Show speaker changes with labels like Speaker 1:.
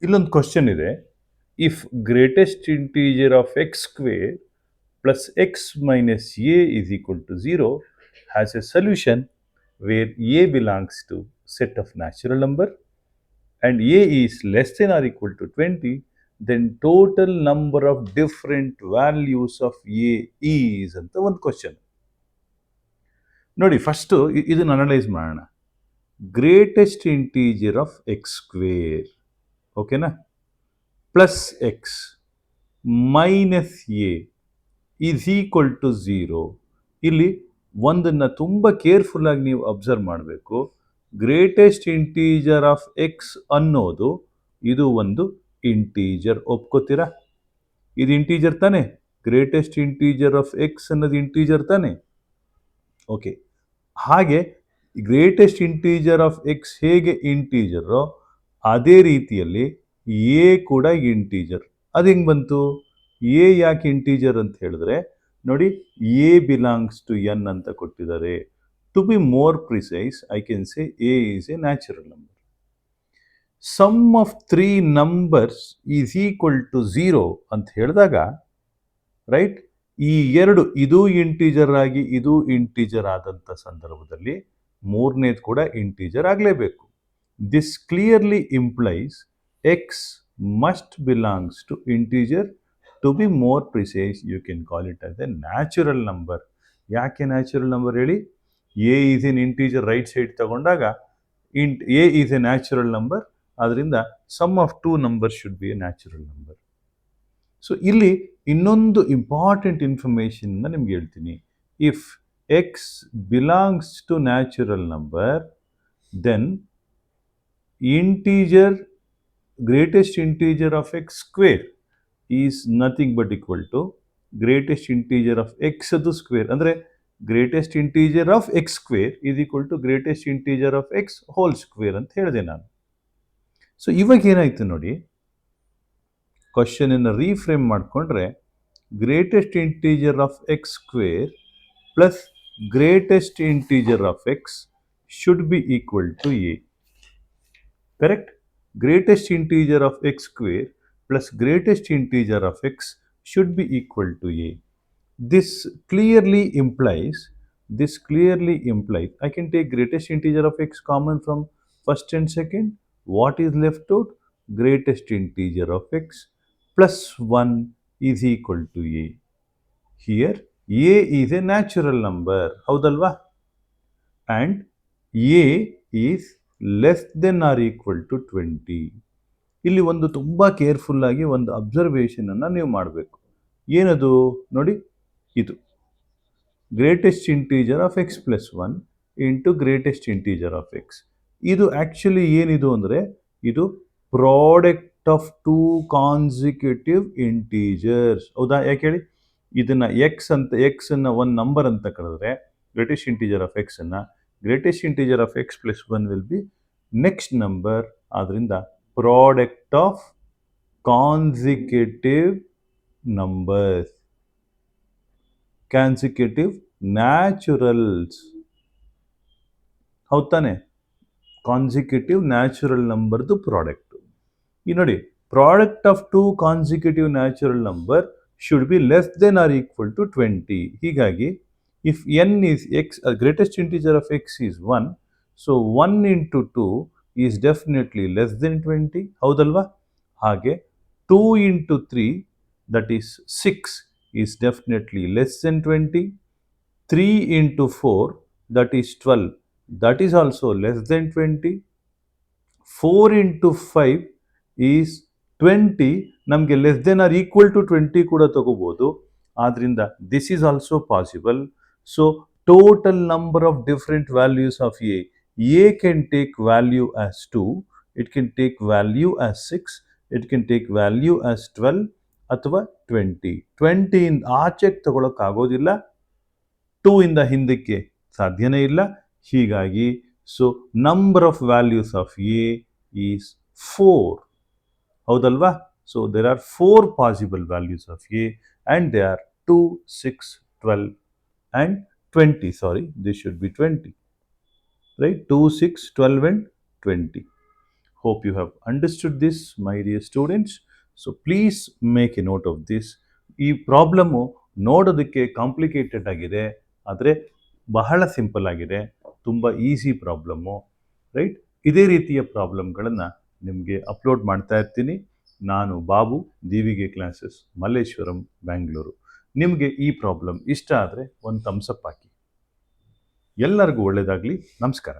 Speaker 1: ಇಲ್ಲೊಂದು ಕ್ವಶನ್ ಇದೆ. If greatest integer of X square plus x minus a is equal to 0 has a solution where a belongs to set of natural number and a is less than or equal to 20, then total number of different values of a is ಅಂತ ಒಂದು question ನೋಡಿ. First ಇದನ್ನು analyse ಮಾಡೋಣ. Greatest integer of X square, ಓಕೆನಾ, plus X minus A is equal to 0. ಇಲ್ಲಿ ಒಂದನ್ನು ತುಂಬ ಕೇರ್ಫುಲ್ಲಾಗಿ ನೀವು ಅಬ್ಸರ್ವ್ ಮಾಡಬೇಕು. ಗ್ರೇಟೆಸ್ಟ್ ಇಂಟೀಜರ್ ಆಫ್ ಎಕ್ಸ್ ಅನ್ನೋದು ಇದು ಒಂದು ಇಂಟೀಜರ್, ಒಪ್ಕೋತೀರಾ? ಇದು ಇಂಟೀಜರ್ ತಾನೆ. ಗ್ರೇಟೆಸ್ಟ್ ಇಂಟೀಜರ್ ಆಫ್ ಎಕ್ಸ್ ಅನ್ನೋದು ಇಂಟೀಜರ್ ತಾನೆ. ಓಕೆ, ಹಾಗೆ ಗ್ರೇಟೆಸ್ಟ್ ಇಂಟೀಜರ್ ಆಫ್ ಎಕ್ಸ್ ಹೇಗೆ ಇಂಟೀಜರೋ ಅದೇ ರೀತಿಯಲ್ಲಿ ಎ ಕೂಡ ಇಂಟೀಜರ್. ಅದು ಹೆಂಗೆ ಬಂತು? ಎ ಯಾಕೆ ಇಂಟೀಜರ್ ಅಂತ ಹೇಳಿದ್ರೆ ನೋಡಿ, ಎ ಬಿಲಾಂಗ್ಸ್ ಟು ಎನ್ ಅಂತ ಕೊಟ್ಟಿದ್ದಾರೆ. To be more precise, I can say A is a natural number. Sum of 3 numbers is equal to 0 ಅಂತ ಹೇಳಿದಾಗ, ರೈಟ್, ಈ ಎರಡು, ಇದು ಇಂಟೀಜರ್ ಆಗಿ ಇದು ಇಂಟೀಜರ್ ಆದಂಥ ಸಂದರ್ಭದಲ್ಲಿ ಮೂರನೇದು ಕೂಡ ಇಂಟೀಜರ್ ಆಗಲೇಬೇಕು. This clearly implies X must belongs to integer. To be more precise, you can call it as a natural number. ಯಾಕೆ ನ್ಯಾಚುರಲ್ ನಂಬರ್ ಹೇಳಿ? A is an integer right side ತಗೊಂಡಾಗ A is a natural number. ಅದರಿಂದ sum of 2 number should be a natural number. So ಇಲ್ಲಿ ಇನ್ನೊಂದು important ಇನ್ಫಾರ್ಮೇಷನ್ನ ನಿಮ್ಗೆ ಹೇಳ್ತೀನಿ. If X belongs to natural number, then integer, greatest integer of X square is nothing but equal to greatest integer of X ಅದು square. ಅಂದರೆ greatest integer of X square is equal to greatest integer of X whole square ಅಂತ ಹೇಳಿದೆ ನಾನು. So ಇವಾಗ ಏನಾಯ್ತು ನೋಡಿ, ಕ್ವಶನನ್ನು reframe ಮಾಡಿಕೊಂಡ್ರೆ greatest integer of X square plus greatest integer of X should be equal to A. Correct? Greatest integer of X square plus greatest integer of x should be equal to a. This clearly implies, I can take greatest integer of x common from first and second. What is left out? Greatest integer of x plus 1 is equal to a. Here a is a natural number, ಹೌದಲ್ವಾ? And a is less than or equal to 20. ಇಲ್ಲಿ ಒಂದು ತುಂಬ ಕೇರ್ಫುಲ್ಲಾಗಿ ಒಂದು ಅಬ್ಸರ್ವೇಷನನ್ನು ನೀವು ಮಾಡಬೇಕು. ಏನದು ನೋಡಿ, ಇದು greatest integer of X plus 1 into greatest integer of X. ಇದು ಆ್ಯಕ್ಚುಲಿ ಏನಿದು ಅಂದರೆ ಇದು ಪ್ರಾಡಕ್ಟ್ ಆಫ್ 2 ಕಾನ್ಸಿಕ್ಯೂಟಿವ್ ಇಂಟೀಜರ್ಸ್. ಹೌದಾ? ಯಾಕೆ ಹೇಳಿ? ಇದನ್ನು ಎಕ್ಸನ್ನು ಒಂದು ನಂಬರ್ ಅಂತ ಕರೆದ್ರೆ ಗ್ರೇಟೆಸ್ಟ್ ಇಂಟೀಜರ್ ಆಫ್ ಎಕ್ಸನ್ನು, greatest integer of X plus 1 will be next number. ಆದ್ದರಿಂದ product of consecutive numbers, consecutive naturals. ಹೌದು ತಾನೆ? ಕಾನ್ಸಿಕ್ಯೂಟಿವ್ ನ್ಯಾಚುರಲ್ ನಂಬರ್ದು ಪ್ರಾಡಕ್ಟ್. ಈ ನೋಡಿ, product of 2 consecutive natural number should be less than or equal to 20. ಹೀಗಾಗಿ if N is X, greatest integer of X is 1, so 1 into 2 is definitely less than 20. ಹೌದಲ್ವಾ? ಹಾಗೆ 2 into 3, that is 6, is definitely less than 20. 3 into 4, that is 12, that is also less than 20. 4 into 5 is 20. ನಮಗೆ less than or equal to 20 ಕೂಡ ತಗೋಬೋದು. ಆದ್ದರಿಂದ this is also possible. So total number of different values of A, A can take value as 2, it can take value as 6, it can take value as 12 ಅಥವಾ 20. 20 ಇಂದ ಆಚೆಗೆ ತಗೊಳಕ್ಕಾಗೋದಿಲ್ಲ, 2 ಇಂದ ಹಿಂದಕ್ಕೆ ಸಾಧ್ಯನೇ ಇಲ್ಲ. ಹೀಗಾಗಿ so number of values of A is 4. ಹೌದಲ್ವಾ? So there are 4 possible values of A and they are 2, 6, 12 and 20. Sorry, this should be 20. Right? 2, 6, 12 and 20. Hope you have understood this, my dear students. So please make a note of this. ಈ problem ನೋಡೋದಕ್ಕೆ complicated ಆಗಿದೆ, ಆದರೆ ಬಹಳ simple ಆಗಿದೆ, ತುಂಬ easy problem, right? ಇದೇ ರೀತಿಯ ಪ್ರಾಬ್ಲಮ್ಗಳನ್ನು ನಿಮಗೆ ಅಪ್ಲೋಡ್ ಮಾಡ್ತಾ ಇರ್ತೀನಿ. ನಾನು ಬಾಬು, ದಿವಿಗೆ ಕ್ಲಾಸಸ್, ಮಲ್ಲೇಶ್ವರಂ, ಬ್ಯಾಂಗ್ಳೂರು. ನಿಮಗೆ ಈ ಪ್ರಾಬ್ಲಮ್ ಇಷ್ಟ ಆದರೆ ಒಂದು ಥಮ್ಸಪ್ ಹಾಕಿ. ಎಲ್ಲರಿಗೂ ಒಳ್ಳೆಯದಾಗಲಿ. ನಮಸ್ಕಾರ.